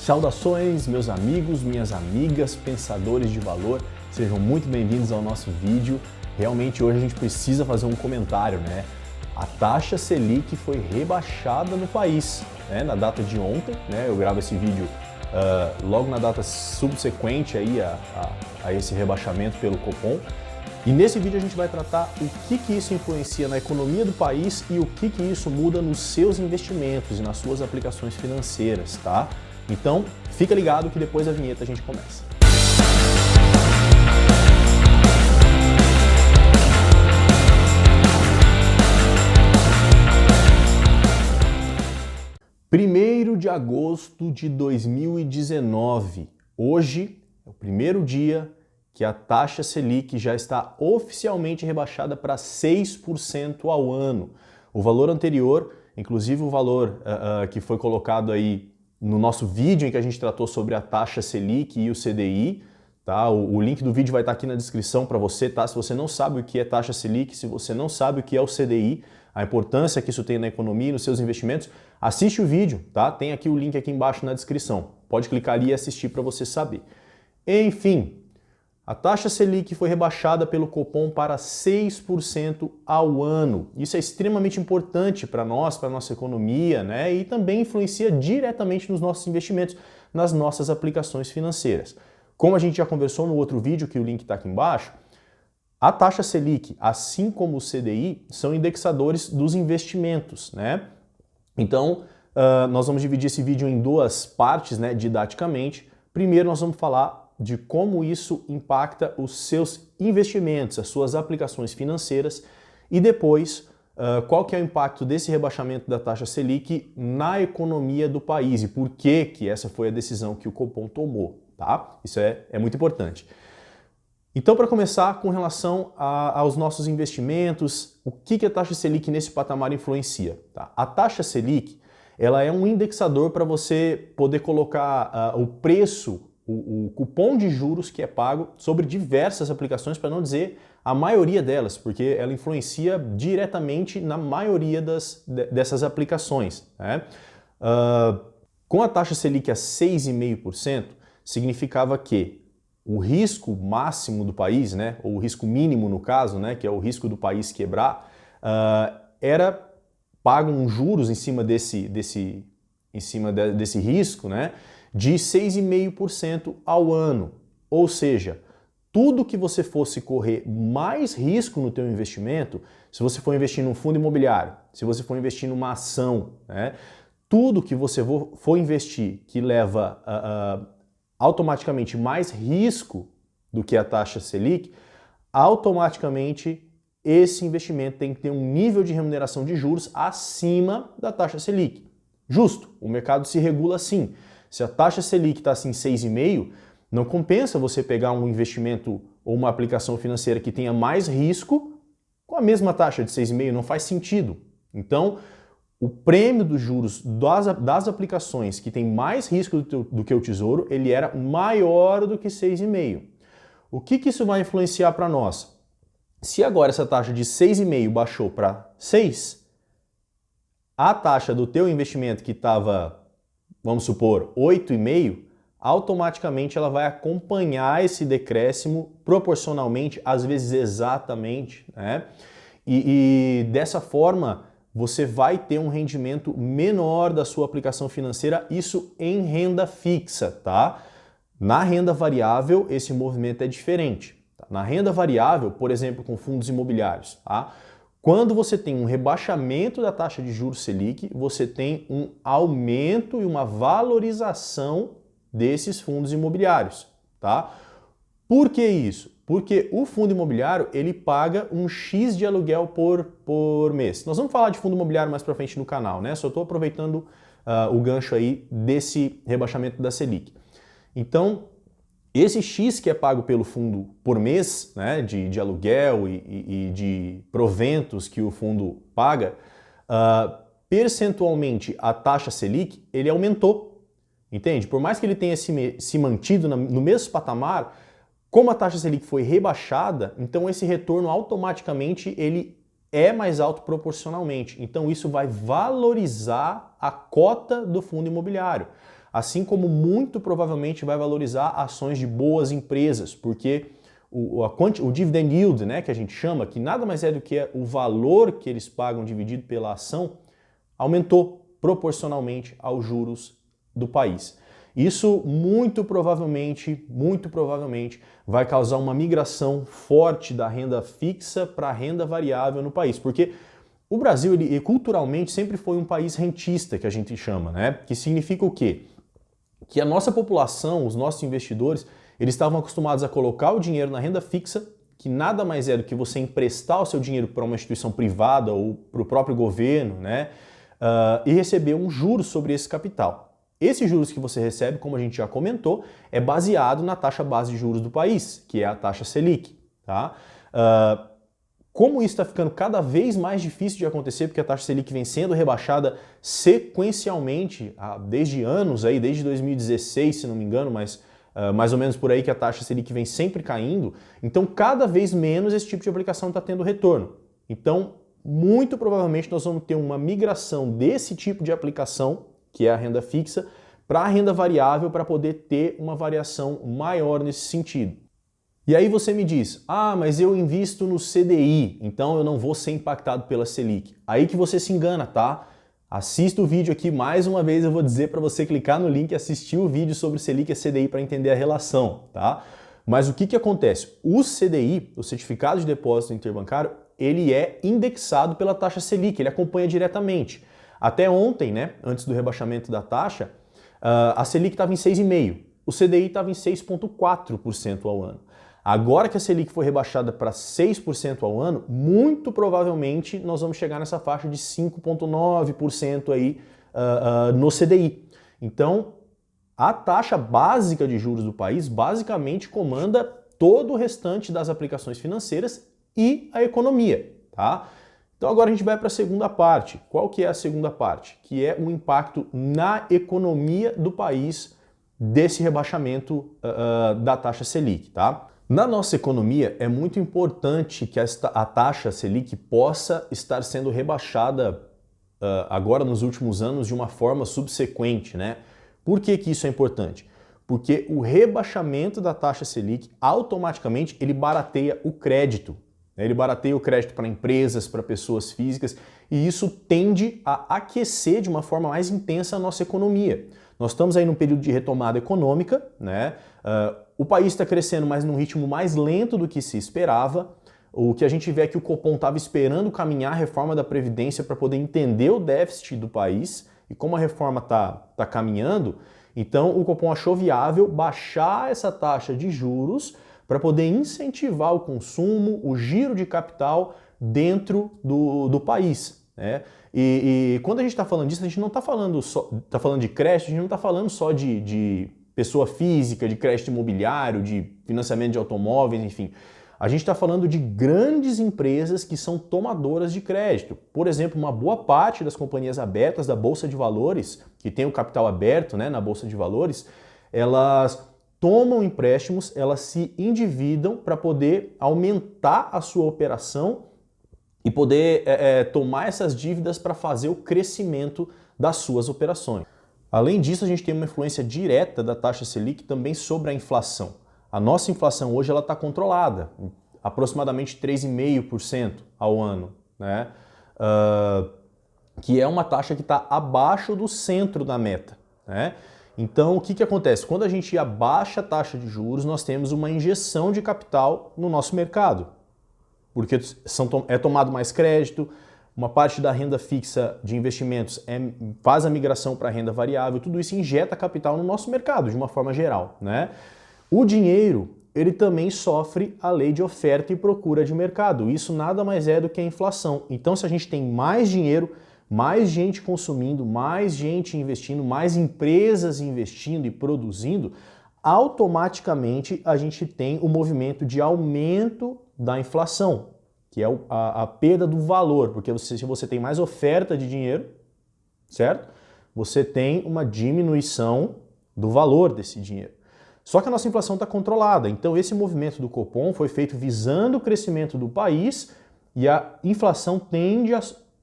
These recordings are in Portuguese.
Saudações, meus amigos, minhas amigas, pensadores de valor, sejam muito bem-vindos ao nosso vídeo. Realmente hoje a gente precisa fazer um comentário, né? A taxa Selic foi rebaixada no país, né? Na data de ontem, né? Eu gravo esse vídeo logo na data subsequente aí a esse rebaixamento pelo Copom. E nesse vídeo a gente vai tratar o que isso influencia na economia do país e o que isso muda nos seus investimentos e nas suas aplicações financeiras, tá? Então, fica ligado que depois da vinheta a gente começa. Primeiro de agosto de 2019. Hoje é o primeiro dia que a taxa Selic já está oficialmente rebaixada para 6% ao ano. O valor anterior, inclusive o valor que foi colocado aí no nosso vídeo em que a gente tratou sobre a taxa Selic e o CDI, tá? O link do vídeo vai estar aqui na descrição para você, tá? Se você não sabe o que é taxa Selic, se você não sabe o que é o CDI, a importância que isso tem na economia e nos seus investimentos, assiste o vídeo, tá? Tem aqui o link aqui embaixo na descrição. Pode clicar ali e assistir para você saber. Enfim, a taxa Selic foi rebaixada pelo Copom para 6% ao ano. Isso é extremamente importante para nós, para a nossa economia, né? E também influencia diretamente nos nossos investimentos, nas nossas aplicações financeiras. Como a gente já conversou no outro vídeo, que o link está aqui embaixo, a taxa Selic, assim como o CDI, são indexadores dos investimentos, né? Então, nós vamos dividir esse vídeo em duas partes, né, didaticamente. Primeiro, nós vamos falar de como isso impacta os seus investimentos, as suas aplicações financeiras, e depois qual que é o impacto desse rebaixamento da taxa Selic na economia do país e por que essa foi a decisão que o Copom tomou, tá? Isso é muito importante. Então, para começar, com relação aos nossos investimentos, o que a taxa Selic nesse patamar influencia? Tá? A taxa Selic, ela é um indexador para você poder colocar o preço, o cupom de juros que é pago sobre diversas aplicações, para não dizer a maioria delas, porque ela influencia diretamente na maioria dessas aplicações, né? Com a taxa Selic a 6,5%, significava que o risco máximo do país, né, ou o risco mínimo no caso, né, que é o risco do país quebrar, era pago juros em cima desse risco, né, de 6,5% ao ano. Ou seja, tudo que você fosse correr mais risco no teu investimento, se você for investir num fundo imobiliário, se você for investir numa ação, né, tudo que você for investir que leva automaticamente mais risco do que a taxa Selic, automaticamente esse investimento tem que ter um nível de remuneração de juros acima da taxa Selic. Justo, o mercado se regula assim. Se a taxa Selic está assim 6,5%, não compensa você pegar um investimento ou uma aplicação financeira que tenha mais risco com a mesma taxa de 6,5%, não faz sentido. Então, o prêmio dos juros das aplicações que tem mais risco do que o Tesouro, ele era maior do que 6,5%. O que isso vai influenciar para nós? Se agora essa taxa de 6,5% baixou para 6%, a taxa do teu investimento que estava, vamos supor, 8,5%, automaticamente ela vai acompanhar esse decréscimo proporcionalmente, às vezes exatamente, né? E dessa forma, você vai ter um rendimento menor da sua aplicação financeira, isso em renda fixa, tá? Na renda variável, esse movimento é diferente. Tá? Na renda variável, por exemplo, com fundos imobiliários, tá? Quando você tem um rebaixamento da taxa de juros Selic, você tem um aumento e uma valorização desses fundos imobiliários, tá? Por que isso? Porque o fundo imobiliário, ele paga um X de aluguel por mês. Nós vamos falar de fundo imobiliário mais para frente no canal, né? Só estou aproveitando o gancho aí desse rebaixamento da Selic. Então, esse X que é pago pelo fundo por mês, né, de aluguel e de proventos que o fundo paga, percentualmente a taxa Selic, ele aumentou, entende? Por mais que ele tenha se mantido no mesmo patamar, como a taxa Selic foi rebaixada, então esse retorno automaticamente ele é mais alto proporcionalmente. Então isso vai valorizar a cota do fundo imobiliário. assim como muito provavelmente vai valorizar ações de boas empresas, porque o dividend yield, né, que a gente chama, que nada mais é do que o valor que eles pagam dividido pela ação, aumentou proporcionalmente aos juros do país. Isso muito provavelmente vai causar uma migração forte da renda fixa para a renda variável no país, porque o Brasil, ele culturalmente sempre foi um país rentista, que a gente chama, né? Que significa o quê? Que a nossa população, os nossos investidores, eles estavam acostumados a colocar o dinheiro na renda fixa, que nada mais é do que você emprestar o seu dinheiro para uma instituição privada ou para o próprio governo, né? E receber um juros sobre esse capital. Esses juros que você recebe, como a gente já comentou, é baseado na taxa base de juros do país, que é a taxa Selic, tá? Como isso está ficando cada vez mais difícil de acontecer, porque a taxa Selic vem sendo rebaixada sequencialmente desde anos, aí, desde 2016, se não me engano, mas mais ou menos por aí que a taxa Selic vem sempre caindo, então cada vez menos esse tipo de aplicação está tendo retorno. Então, muito provavelmente nós vamos ter uma migração desse tipo de aplicação, que é a renda fixa, para a renda variável para poder ter uma variação maior nesse sentido. E aí você me diz, mas eu invisto no CDI, então eu não vou ser impactado pela Selic. Aí que você se engana, tá? Assista o vídeo aqui, mais uma vez eu vou dizer para você clicar no link e assistir o vídeo sobre Selic e CDI para entender a relação, tá? Mas o que acontece? O CDI, o Certificado de Depósito Interbancário, ele é indexado pela taxa Selic, ele acompanha diretamente. Até ontem, né, antes do rebaixamento da taxa, a Selic estava em 6,5%, o CDI estava em 6,4% ao ano. Agora que a Selic foi rebaixada para 6% ao ano, muito provavelmente nós vamos chegar nessa faixa de 5,9% aí no CDI. Então, a taxa básica de juros do país basicamente comanda todo o restante das aplicações financeiras e a economia, tá? Então agora a gente vai para a segunda parte. Qual que é a segunda parte? Que é o impacto na economia do país desse rebaixamento da taxa Selic, tá? Na nossa economia, é muito importante que a taxa Selic possa estar sendo rebaixada agora nos últimos anos de uma forma subsequente, né? Por que isso é importante? Porque o rebaixamento da taxa Selic automaticamente ele barateia o crédito. Ele barateia o crédito para empresas, para pessoas físicas, e isso tende a aquecer de uma forma mais intensa a nossa economia. Nós estamos aí num período de retomada econômica, né? O país está crescendo, mas num ritmo mais lento do que se esperava. O que a gente vê é que o Copom estava esperando caminhar a reforma da Previdência para poder entender o déficit do país, e como a reforma está caminhando, então o Copom achou viável baixar essa taxa de juros para poder incentivar o consumo, o giro de capital dentro do país, né? E quando a gente está falando disso, a gente não está falando de crédito, a gente não está falando só de pessoa física, de crédito imobiliário, de financiamento de automóveis, enfim. A gente está falando de grandes empresas que são tomadoras de crédito. Por exemplo, uma boa parte das companhias abertas da Bolsa de Valores, que tem o capital aberto, né, na Bolsa de Valores, elas tomam empréstimos, elas se endividam para poder aumentar a sua operação e poder tomar essas dívidas para fazer o crescimento das suas operações. Além disso, a gente tem uma influência direta da taxa Selic também sobre a inflação. A nossa inflação hoje está controlada, aproximadamente 3,5% ao ano, né? Que é uma taxa que está abaixo do centro da meta, né? Então, o que acontece? Quando a gente abaixa a taxa de juros, nós temos uma injeção de capital no nosso mercado, porque é tomado mais crédito, uma parte da renda fixa de investimentos faz a migração para a renda variável, tudo isso injeta capital no nosso mercado, de uma forma geral, né? O dinheiro, ele também sofre a lei de oferta e procura de mercado. Isso nada mais é do que a inflação. Então, se a gente tem mais dinheiro, mais gente consumindo, mais gente investindo, mais empresas investindo e produzindo, automaticamente a gente tem o movimento de aumento da inflação, que é a perda do valor, porque se você tem mais oferta de dinheiro, certo? Você tem uma diminuição do valor desse dinheiro. Só que a nossa inflação está controlada, então esse movimento do Copom foi feito visando o crescimento do país e a inflação tende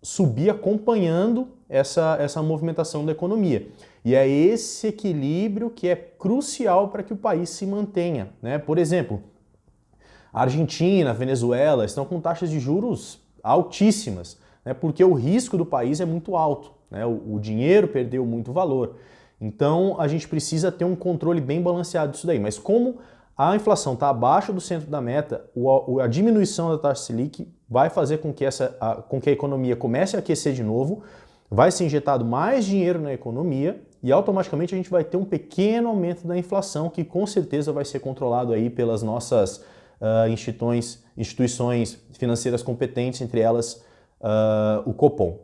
subir acompanhando essa movimentação da economia. E é esse equilíbrio que é crucial para que o país se mantenha, né? Por exemplo, a Argentina, a Venezuela estão com taxas de juros altíssimas, né? Porque o risco do país é muito alto, né? O dinheiro perdeu muito valor. Então a gente precisa ter um controle bem balanceado disso daí. Mas como a inflação está abaixo do centro da meta, a diminuição da taxa Selic vai fazer com que a economia comece a aquecer de novo, vai ser injetado mais dinheiro na economia e automaticamente a gente vai ter um pequeno aumento da inflação que com certeza vai ser controlado aí pelas nossas instituições financeiras competentes, entre elas o Copom,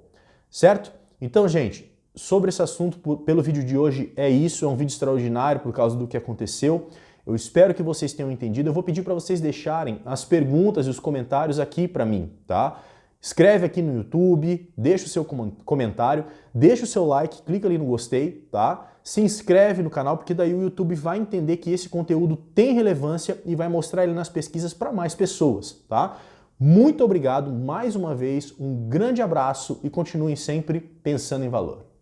certo? Então, gente, sobre esse assunto, pelo vídeo de hoje é isso, é um vídeo extraordinário por causa do que aconteceu. Eu espero que vocês tenham entendido. Eu vou pedir para vocês deixarem as perguntas e os comentários aqui para mim, tá? Escreve aqui no YouTube, deixa o seu comentário, deixa o seu like, clica ali no gostei, tá? Se inscreve no canal, porque daí o YouTube vai entender que esse conteúdo tem relevância e vai mostrar ele nas pesquisas para mais pessoas, tá? Muito obrigado mais uma vez, um grande abraço e continuem sempre pensando em valor.